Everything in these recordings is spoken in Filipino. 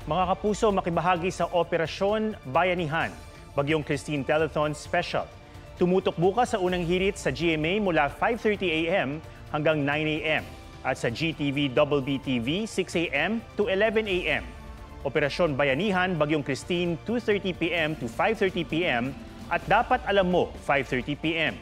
Mga kapuso, makibahagi sa Operasyon Bayanihan, Bagyong Christine Telethon Special. Tumutok bukas sa unang hirit sa GMA mula 5:30 a.m. hanggang 9 a.m. at sa GTV BTV 6 a.m. to 11 a.m. Operasyon Bayanihan, Bagyong Christine 2:30 p.m. to 5:30 p.m. at Dapat Alam Mo 5:30 p.m.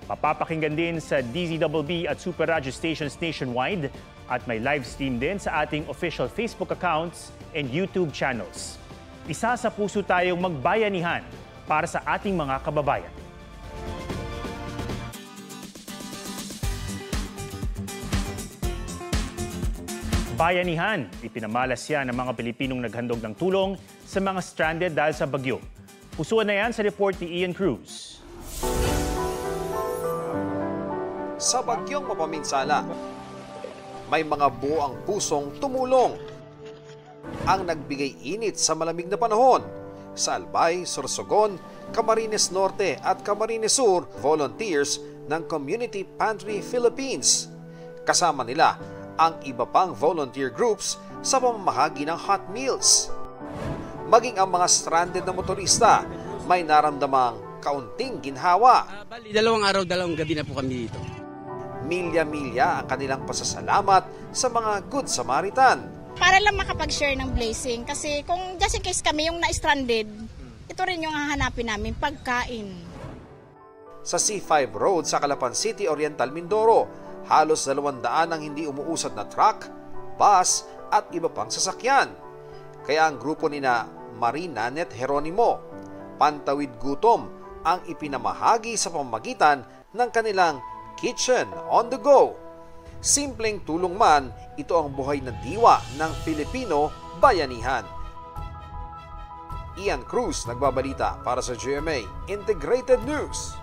Mapapakinggan din sa DZBB at Super Radio stations nationwide at may live stream din sa ating official Facebook accounts and YouTube channels. Isa sa puso tayong magbayanihan para sa ating mga kababayan. Bayanihan, ipinamalas yan ng mga Pilipinong naghandog ng tulong sa mga stranded dahil sa bagyo. Pusuan na yan sa report ni Ian Cruz. Sa bagyong mapaminsala, may mga buo ang pusong tumulong. Ang nagbigay init sa malamig na panahon. Sa Albay, Sorsogon, Camarines Norte at Camarines Sur, volunteers ng Community Pantry Philippines. Kasama nila ang iba pang volunteer groups sa pamamahagi ng hot meals. Maging ang mga stranded na motorista may naramdamang kaunting ginhawa. Dalawang araw, dalawang gabi na po kami dito. Milya-milya ang kanilang pasasalamat sa mga Good Samaritan. Para lang makapag-share ng blessing kasi kung just in case kami yung na-stranded, ito rin yung hahanapin namin, pagkain. Sa C5 Road sa Calapan City, Oriental Mindoro, halos 200 ang hindi umuusad na truck, bus at iba pang sasakyan. Kaya ang grupo nina Marinanet Heronimo, Pantawid Gutom ang ipinamahagi sa pamamagitan ng kanilang Kitchen on the Go. Simpleng tulong man, ito ang buhay na diwa ng Filipino bayanihan. Ian Cruz nagbabalita para sa GMA Integrated News.